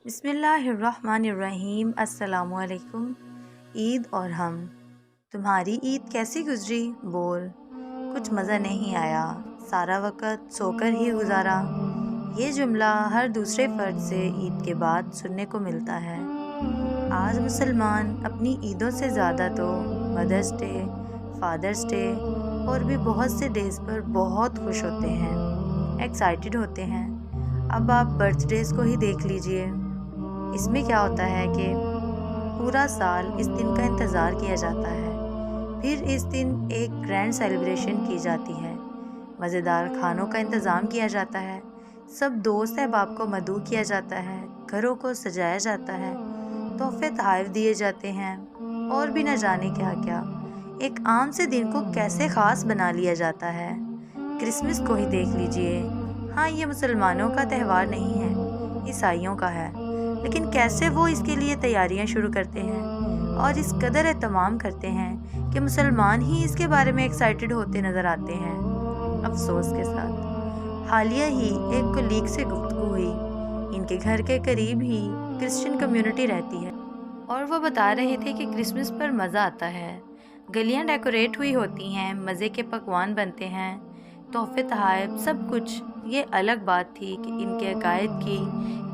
बिस्मिल्लाहिर्रहमानिर्रहीम। अस्सलामुअलैकुम। ईद और हम। तुम्हारी ईद कैसी गुजरी? बोल। कुछ मज़ा नहीं आया, सारा वक़्त सोकर ही गुजारा। ये जुमला हर दूसरे फ़र्द से ईद के बाद सुनने को मिलता है। आज मुसलमान अपनी ईदों से ज़्यादा तो मदर्स डे, फादर्स डे और भी बहुत से डेज़ पर बहुत खुश होते हैं, एक्साइटेड होते हैं। अब आप बर्थडेज़ को ही देख लीजिए। इसमें क्या होता है कि पूरा साल इस दिन का इंतज़ार किया जाता है। फिर इस दिन एक ग्रैंड सेलिब्रेशन की जाती है, मज़ेदार खानों का इंतज़ाम किया जाता है, सब दोस्त अहबाब को मदऊ किया जाता है, घरों को सजाया जाता है, तोहफे तोहफ़े दिए जाते हैं और भी न जाने क्या क्या। एक आम से दिन को कैसे ख़ास बना लिया जाता है। क्रिसमस को ही देख लीजिए। हाँ, ये मुसलमानों का त्यौहार नहीं है, ईसाइयों का है, लेकिन कैसे वो इसके लिए तैयारियां शुरू करते हैं और इस कदर एहतमाम करते हैं कि मुसलमान ही इसके बारे में एक्साइटेड होते नज़र आते हैं। अफसोस के साथ हालिया ही एक कोलीग से गुफ्तगू हुई। इनके घर के करीब ही क्रिश्चियन कम्युनिटी रहती है और वो बता रहे थे कि क्रिसमस पर मज़ा आता है। गलियां डेकोरेट हुई होती हैं, मज़े के पकवान बनते हैं, तोहफे तोहफ़े सब कुछ। ये अलग बात थी कि इनके अकायद की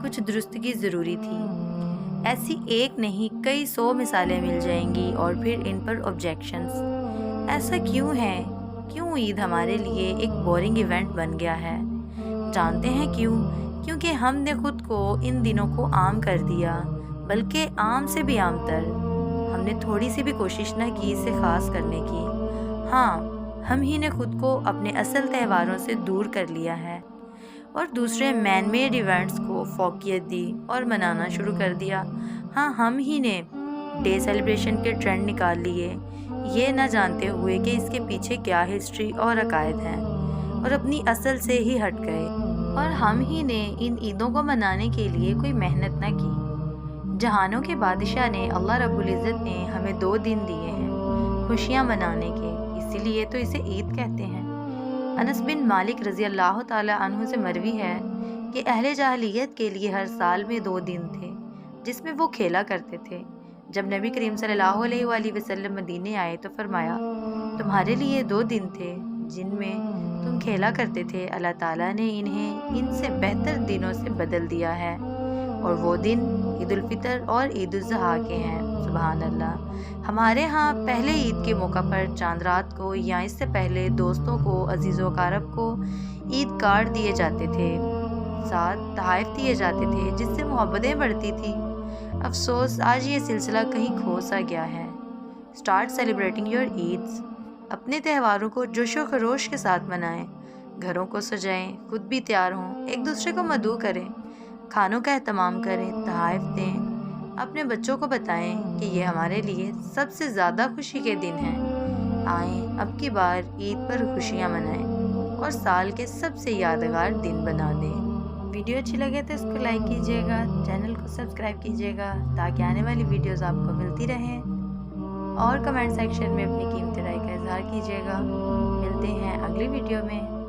कुछ दुरुस्तगी ज़रूरी थी। ऐसी एक नहीं कई 100 मिसालें मिल जाएंगी और फिर इन पर ऑब्जेक्शंस। ऐसा क्यों है? क्यों ईद हमारे लिए एक बोरिंग इवेंट बन गया है? जानते हैं क्यों? क्योंकि हमने खुद को इन दिनों को आम कर दिया, बल्कि आम से भी आम तर। हमने थोड़ी सी भी कोशिश न की इसे ख़ास करने की। हाँ, हम ही ने खुद को अपने असल त्योहारों से दूर कर लिया है और दूसरे मैन मेड इवेंट्स को फोकियत दी और मनाना शुरू कर दिया। हाँ, हम ही ने डे सेलिब्रेशन के ट्रेंड निकाल लिए, ये ना जानते हुए कि इसके पीछे क्या हिस्ट्री और अकायद हैं, और अपनी असल से ही हट गए। और हम ही ने इन ईदों को मनाने के लिए कोई मेहनत ना की। जहानों के बादशाह ने, अल्लाह रब्बुल इज़्ज़त ने हमें 2 दिन दिए हैं खुशियाँ मनाने के, इसीलिए तो इसे ईद कहते हैं। अनस बिन मालिक रज़ी अल्लाह ताला अन्हु से मरवी है कि अहले जाहिलियत के लिए हर साल में 2 दिन थे जिसमें वो खेला करते थे। जब नबी करीम सल्लल्लाहु अलैहि वसल्लम मदीने आए तो फरमाया, तुम्हारे लिए 2 दिन थे जिनमें तुम खेला करते थे, अल्लाह ताला ने इन्हें इनसे बेहतर दिनों से बदल दिया है, और वो दिन ईद उल फितर और ईद उल ज़ुहा के हैं। सुभान अल्लाह। हमारे यहाँ पहले ईद के मौका पर चांद रात को या इससे पहले दोस्तों को, अजीज़ों कारब को ईद कार्ड दिए जाते थे, साथ तोहफ़े दिए जाते थे जिससे मोहब्बतें बढ़ती थी। अफसोस आज ये सिलसिला कहीं खो सा गया है। Start celebrating your Eids. अपने त्योहारों को जोशो खरोश के साथ मनाएं, घरों को सजाएं, खुद भी तैयार हों, एक दूसरे को मदऊ करें, खानों का एहतमाम करें, तोहफ़े दें, अपने बच्चों को बताएं कि ये हमारे लिए सबसे ज़्यादा खुशी के दिन हैं। आएँ अब की बार ईद पर खुशियाँ मनाएं और साल के सबसे यादगार दिन बना दें। वीडियो अच्छी लगे तो इसको लाइक कीजिएगा, चैनल को सब्सक्राइब कीजिएगा ताकि आने वाली वीडियोज़ आपको मिलती रहें, और कमेंट सेक्शन में अपनी कीमती राय का इजहार कीजिएगा। मिलते हैं अगली वीडियो में।